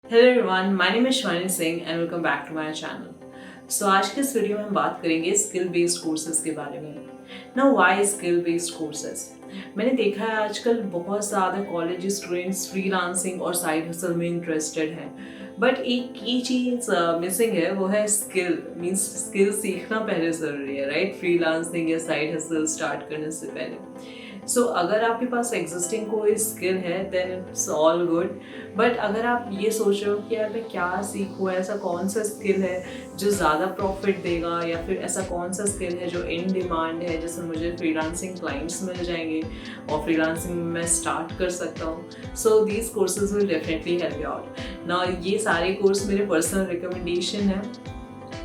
Hello everyone, my name is Shivani Singh and welcome back to my channel. So आज के इस video में हम बात करेंगे स्किल बेस्ड कोर्सेज के बारे में। Now why skill based courses? मैंने देखा है आजकल बहुत ज़्यादा कॉलेज स्टूडेंट्स फ्रीलांसिंग और साइड हसल में इंटरेस्टेड हैं, बट एक की चीज़ मिसिंग है, वो है स्किल। मीन्स स्किल सीखना पहले ज़रूरी है, राइट? फ्रीलांसिंग या साइड हसल स्टार्ट करने से पहले। अगर आपके पास एग्जिस्टिंग कोई स्किल है then it's all good, but अगर आप ये सोच रहे हो कि यार मैं क्या सीखूँ, ऐसा कौन सा स्किल है जो ज़्यादा प्रॉफिट देगा, या फिर ऐसा कौन सा स्किल है जो इन डिमांड है जिससे मुझे फ्रीलांसिंग क्लाइंट्स मिल जाएंगे और फ्रीलांसिंग में मैं स्टार्ट कर सकता हूँ, so these courses will definitely help you out. ना ये सारे कोर्स मेरे पर्सनल रिकमेंडेशन है।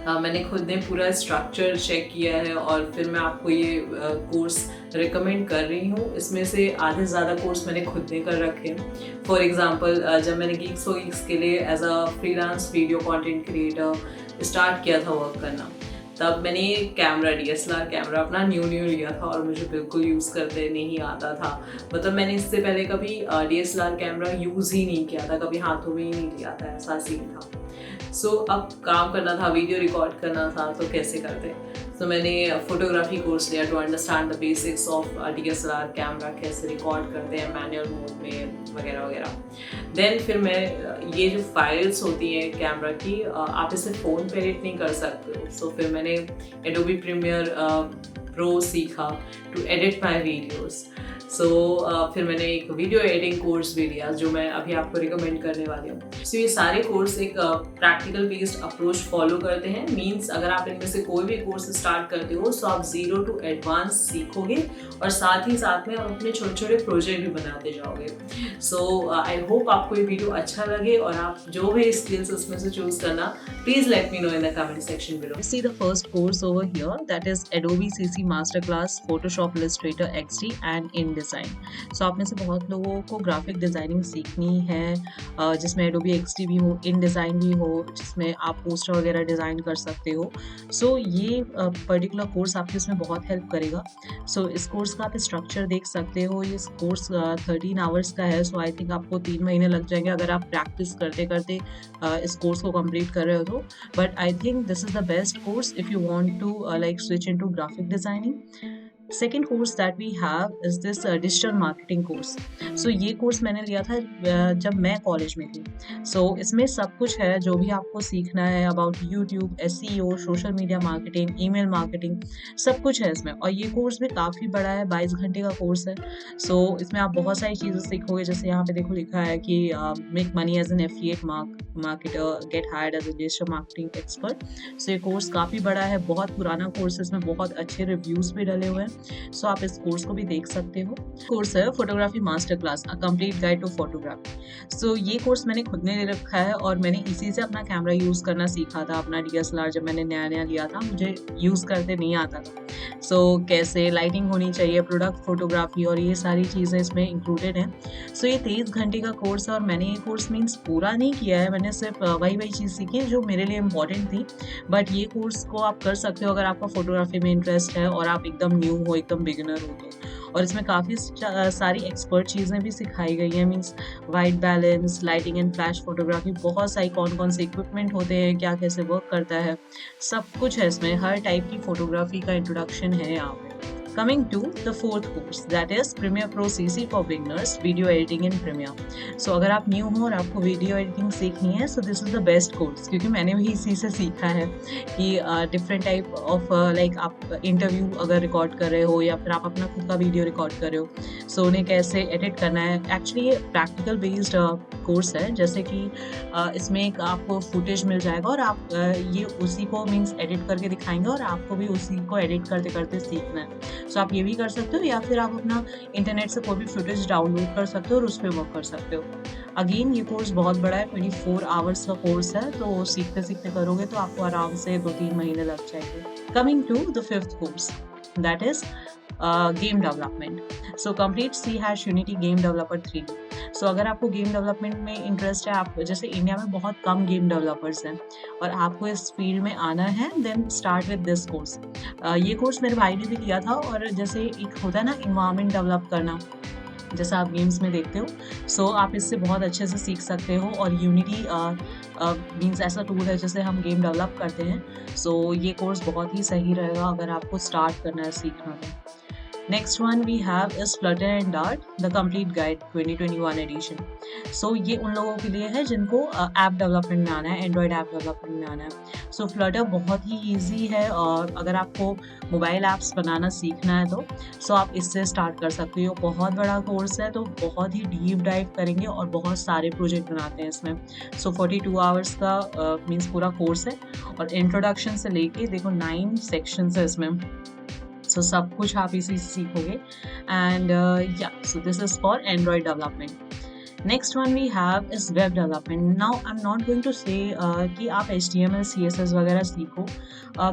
मैंने खुद ने पूरा स्ट्रक्चर चेक किया है और फिर मैं आपको ये कोर्स रिकमेंड कर रही हूँ। इसमें से आधे से ज़्यादा कोर्स मैंने खुद ने कर रखे हैं। फॉर एग्जांपल जब मैंने गीक्स फॉर गीक्स के लिए as a freelance video content creator start किया था वर्क करना, तब मैंने कैमरा DSLR कैमरा अपना न्यू लिया था और मुझे बिल्कुल यूज़ करते नहीं आता था। मतलब मैंने इससे पहले कभी DSLR कैमरा यूज़ ही नहीं किया था, कभी हाथों में ही नहीं लिया था, ऐसा सीन था। अब काम करना था, वीडियो रिकॉर्ड करना था, तो कैसे करते? मैंने फोटोग्राफी कोर्स लिया to understand the basics of DSLR camera, कैसे रिकॉर्ड करते हैं मैनुअल मोड में वगैरह वगैरह। देन फिर मैं ये जो फाइल्स होती हैं कैमरा की, आप इसे फ़ोन पे एडिट नहीं कर सकते हो। फिर मैंने एडोबी प्रीमियर प्रो सीखा टू एडिट माई वीडियोज़। फिर मैंने एक वीडियो एडिटिंग कोर्स भी लिया जो मैं अभी आपको रिकमेंड करने वाली हूँ। ये सारे कोर्स एक प्रैक्टिकल बेस्ड अप्रोच फॉलो करते हैं। मीन्स अगर आप इनमें से कोई भी कोर्स स्टार्ट करते हो तो आप 0 to एडवांस सीखोगे और साथ ही साथ में आप अपने छोटे छोटे प्रोजेक्ट भी बनाते जाओगे। आई होप आपको ये वीडियो अच्छा लगे और आप जो भी स्किल्स उसमें से चूज करना, please let me know in the comment section below. See the first course over here, that is Adobe CC Masterclass, Photoshop, Illustrator, XD and InDesign. आप में से बहुत लोगों को ग्राफिक डिज़ाइनिंग सीखनी है, जिसमें Adobe XD भी हो, InDesign भी हो, जिसमें आप पोस्टर वगैरह डिज़ाइन कर सकते हो। ये पर्टिकुलर कोर्स आपकी इसमें बहुत हेल्प करेगा। इस कोर्स का आप स्ट्रक्चर देख सकते हो। ये कोर्स 13 आवर्स का है। आई थिंक आपको 3 महीने लग जाएंगे अगर आप प्रैक्टिस करते करते इस कोर्स को कंप्लीट कर रहे हो तो। But I think this is the best course if you want to switch into graphic designing. Second course that we have is this digital marketing course. ये कोर्स मैंने लिया था जब मैं कॉलेज में थी। इसमें सब कुछ है जो भी आपको सीखना है about YouTube, SEO, social media marketing, email marketing, सब कुछ है इसमें। और ये कोर्स भी काफ़ी बड़ा है, 22 घंटे का कोर्स है। इसमें आप बहुत सारी चीज़ें सीखोगे। जैसे यहाँ पे देखो लिखा है कि make money as an affiliate marketer, get hired as a digital marketing expert. ये कोर्स काफ़ी बड़ा है, बहुत पुराना कोर्स है, इसमें बहुत अच्छे रिव्यूज़ भी डले हुए हैं। आप इस कोर्स को भी देख सकते हो। कोर्स है photography master class, a complete guide to photography. ये कोर्स मैंने खुद ने ले रखा है और मैंने इसी से अपना कैमरा यूज़ करना सीखा था। अपना DSLR जब मैंने नया लिया था, मुझे यूज़ करते नहीं आता था। कैसे लाइटिंग होनी चाहिए, प्रोडक्ट फोटोग्राफी और ये सारी चीज़ें इसमें इंक्लूडेड हैं। ये 23 घंटे का कोर्स है और मैंने ये कोर्स मीन्स पूरा नहीं किया है। मैंने सिर्फ वही चीज़ सीखी जो मेरे लिए इम्पॉर्टेंट थी। बट ये कोर्स को आप कर सकते हो अगर आपका फोटोग्राफी में इंटरेस्ट है और आप एकदम न्यू हो, एकदम बिगिनर हो तो। और इसमें काफ़ी सारी एक्सपर्ट चीज़ें भी सिखाई गई हैं। Means white balance, lighting and flash photography, बहुत सारी कौन से इक्विपमेंट होते हैं, क्या कैसे वर्क करता है, सब कुछ है इसमें। हर टाइप की फोटोग्राफी का इंट्रोडक्शन है यहाँ पे। Coming to the fourth course, that is Premiere Pro CC for beginners, video editing in Premiere. अगर आप न्यू हो और आपको वीडियो एडिटिंग सीखनी है, this is the best course, क्योंकि मैंने भी इसी से सीखा है कि डिफरेंट टाइप ऑफ लाइक आप इंटरव्यू अगर रिकॉर्ड कर रहे हो या फिर आप अपना खुद का वीडियो रिकॉर्ड कर रहे हो, उन्हें कैसे एडिट करना है। एक्चुअली ये प्रैक्टिकल बेस्ड कोर्स है, जैसे कि इसमें एक आपको फुटेज मिल जाएगा और आप ये उसी को मीन्स एडिट करके दिखाएंगे और आपको भी उसी को एडिट करते करते सीखना है। आप ये भी कर सकते हो या फिर आप अपना इंटरनेट से कोई भी फुटेज डाउनलोड कर सकते हो और उस पर वर्क कर सकते हो। अगेन ये कोर्स बहुत बड़ा है, 24 आवर्स का कोर्स है। सीखते सीखते करोगे तो आपको आराम से 2-3 महीने लग जाएंगे। Coming to the fifth course, that is game development. Complete C# Unity game developer 3D। अगर आपको गेम डेवलपमेंट में इंटरेस्ट है, आप जैसे इंडिया में बहुत कम गेम डेवलपर्स हैं और आपको इस फील्ड में आना है, then start with this course. ये कोर्स मेरे भाई ने भी किया था। और जैसे एक होता है ना, इन्वायरमेंट डेवलप करना, जैसा आप गेम्स में देखते हो। सो आप इससे बहुत अच्छे से सीख सकते हो। और यूनिटी मीन्स ऐसा टूल है जिससे हम गेम डेवलप करते हैं। सो ये कोर्स बहुत ही सही रहेगा अगर आपको स्टार्ट करना है सीखना तो। Next one we have is Flutter and Dart, the complete guide 2021 edition. So ये उन लोगों के लिए है जिनको ऐप डेवलपमेंट में आना है, एंड्रॉयड ऐप डेवलपमेंट में आना है। सो फ्लटर बहुत ही ईजी है और अगर आपको मोबाइल ऐप्स बनाना सीखना है तो सो आप इससे स्टार्ट कर सकते हो। बहुत बड़ा कोर्स है तो बहुत ही डीप डाइव करेंगे और बहुत सारे प्रोजेक्ट बनाते हैं इसमें। सो 42 आवर्स का मीन्स पूरा कोर्स है और इंट्रोडक्शन से लेके देखो 9 सेक्शंस है इसमें। सो सब कुछ आप इसी से सीखोगे। एंड या so this is for Android development. Next one we have is web development. Now I am not going to say कि आप HTML CSS वगैरह सीखो।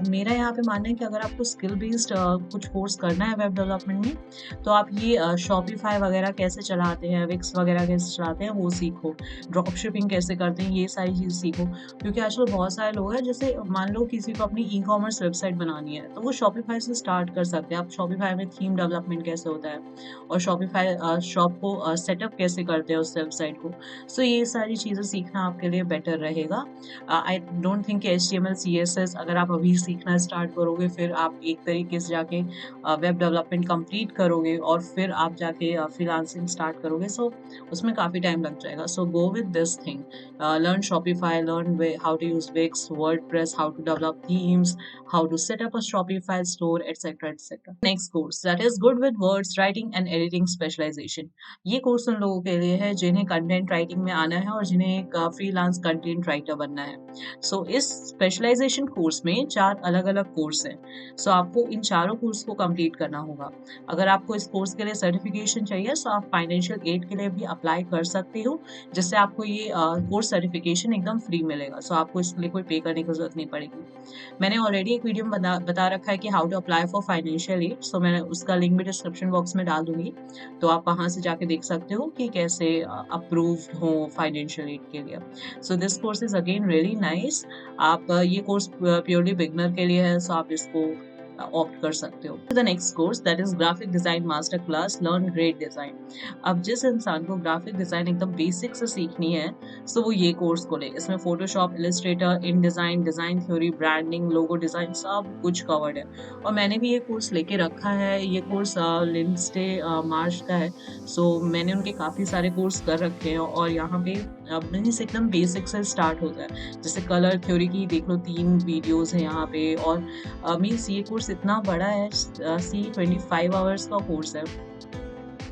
मेरा यहाँ पे मानना है कि अगर आपको स्किल बेस्ड कुछ कोर्स करना है वेब डेवलपमेंट में तो आप ये शॉपिफाई वगैरह कैसे चलाते हैं, विक्स वगैरह कैसे चलाते हैं वो सीखो। ड्रॉप शिपिंग कैसे करते हैं ये सारी चीज़ सीखो। क्योंकि आजकल बहुत सारे लोग हैं, जैसे मान लो किसी को अपनी ई-कॉमर्स वेबसाइट बनानी है तो वो शॉपिफाई से स्टार्ट कर सकते हैं। आप शॉपिफाई में थीम डेवलपमेंट कैसे होता है और शॉपिफाई शॉप को सेटअप कैसे करते हैं उस वेबसाइट को। सो ये सारी चीज़ें सीखना आपके लिए बेटर रहेगा। I don't think HTML CSS अगर आप अभी सीखना स्टार्ट करोगे फिर आप एक तरीके से जाके वेब डेवलपमेंट कंप्लीट करोगे और फिर आप जाके फ्रीलांसिंग स्टार्ट करोगे। सो उसमें काफ़ी टाइम लग जाएगा। So go with this thing, learn Shopify, learn how to use Wix, WordPress, how to develop themes, how to set up a Shopify store, etc. etc. Next course, that is good with words, writing and editing specialization. ये course उन लोगों के लिए है जिन्हें content writing में आना है और जिन्हें एक फ्रीलांस कंटेंट राइटर बनना है। सो इस स्पेशलाइजेशन कोर्स में 4 अलग अलग कोर्स हैं। सो आपको इन चारों कोर्स को कंप्लीट करना होगा। अगर आपको इस कोर्स के लिए सर्टिफिकेशन चाहिए तो आप फाइनेंशियल एड के लिए भी अप्लाई कर सकते हो, जिससे आपको ये कोर्स सर्टिफिकेशन एकदम फ्री मिलेगा। सो आपको इसके लिए कोई पे करने की जरूरत नहीं पड़ेगी। मैंने ऑलरेडी एक वीडियो में बता रखा है कि how to apply for financial aid. So मैंने उसका लिंक भी डिस्क्रिप्शन बॉक्स में डाल दूंगी, तो आप वहाँ से जाके देख सकते हो कि कैसे अप्रूव्ड हो फाइनेंशियल एड के लिए। So this course is again really nice. आप ये कोर्स प्योरली बिगनर के लिए है, सो आप इसको ऑप्ट कर सकते हो। The next course that is graphic design master class, learn great design. अब जिस इंसान को ग्राफिक डिजाइन एकदम बेसिक से सीखनी है सो वो ये कोर्स को ले। इसमें Photoshop, Illustrator, InDesign, design theory, branding, logo design सब कुछ कवर्ड है। और मैंने भी ये कोर्स लेके रखा है। ये कोर्स लिंस्टे मार्च का है। सो मैंने उनके काफ़ी सारे कोर्स कर रखे हैं और यहाँ पे मीन्स एकदम बेसिक से स्टार्ट होता है। जैसे कलर थ्योरी की देख लो 3 वीडियोस हैं यहाँ पे। और मीन्स ये कोर्स इतना बड़ा है, 25 आवर्स का कोर्स है।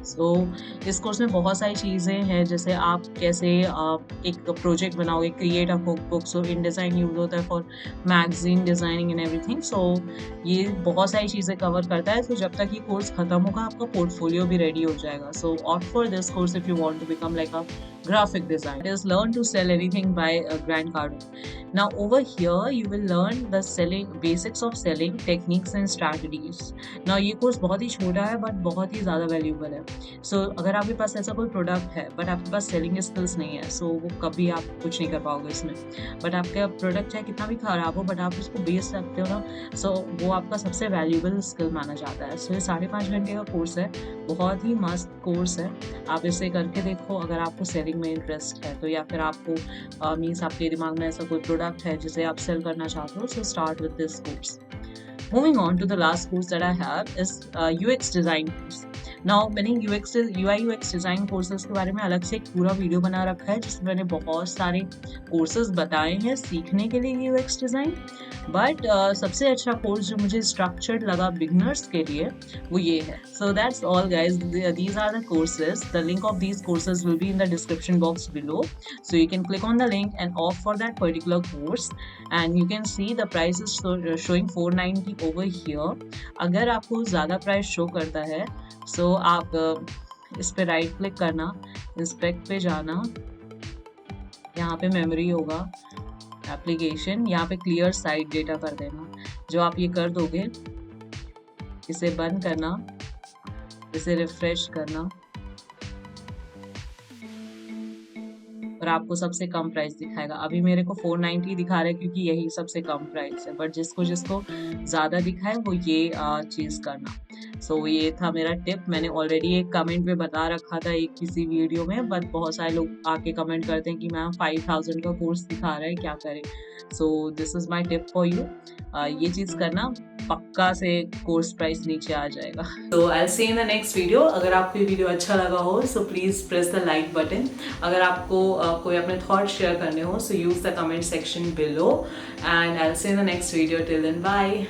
सो इस कोर्स में बहुत सारी चीज़ें हैं, जैसे आप कैसे एक प्रोजेक्ट बनाओगे, create a cook book. So InDesign use होता है for magazine designing and everything. So ये बहुत सारी चीज़ें कवर करता है। तो जब तक ये कोर्स खत्म होगा आपका पोर्टफोलियो भी रेडी हो जाएगा। So opt for this course if you want to become like a graphic design. It is learn to sell anything by Grant Cardone. Now over here you will learn the selling basics of selling techniques and strategies. Now ये course बहुत ही छोटा है but बहुत ही ज़्यादा valuable है। सो अगर आपके पास ऐसा कोई प्रोडक्ट है बट आपके पास सेलिंग स्किल्स नहीं है सो वो कभी आप कुछ नहीं कर पाओगे इसमें। बट आपका प्रोडक्ट चाहे कितना भी खराब हो बट आप उसको बेच सकते हो ना, सो वो आपका सबसे वैल्यूबल स्किल माना जाता है। सो ये 5.5 घंटे का कोर्स है, बहुत ही मस्त कोर्स है। आप इसे करके देखो अगर आपको सेलिंग में इंटरेस्ट है तो, या फिर आपको मीन्स आपके दिमाग में ऐसा कोई प्रोडक्ट है जिसे आप सेल करना चाहते हो। So start with this course. Moving on to the last course that I have is UX design course. Now मैंने UI/UX डिज़ाइन कोर्सेज के बारे में अलग से एक पूरा वीडियो बना रखा है जिसमें मैंने बहुत सारे कोर्सेज बताए हैं सीखने के लिए UX डिज़ाइन। बट सबसे अच्छा कोर्स जो मुझे स्ट्रक्चर्ड लगा बिगनर्स के लिए वो ये है। So that's all guys, these are the courses. The link of these courses will be in the description box below, so you can click on the link and opt for that particular course and you can see the price is showing 490 over here. अगर आपको ज़्यादा price show करता है सो आप इस पे right click करना, inspect पे जाना, यहाँ पे मेमोरी होगा, एप्लीकेशन, यहाँ पे क्लियर साइट डेटा कर देना। जो आप ये कर दोगे, इसे बंद करना, इसे रिफ्रेश करना और आपको सबसे कम प्राइस दिखाएगा। अभी मेरे को 490 दिखा रहा है क्योंकि यही सबसे कम प्राइस है, बट जिसको जिसको ज़्यादा दिखाए वो ये चीज़ करना। सो ये था मेरा टिप। मैंने ऑलरेडी एक कमेंट में बता रखा था एक किसी वीडियो में, बट बहुत सारे लोग आके कमेंट करते हैं कि मैम 5000 का कोर्स दिखा रहा है, क्या करें? So this is my tip for you. ये चीज़ करना, पक्का से कोर्स प्राइस नीचे आ जाएगा। तो I see in the next video. अगर आपको ये वीडियो अच्छा लगा हो so please press the like button. अगर आपको कोई अपने थॉट शेयर करने हो so use the comment section below, and I see in the next video. Till then bye.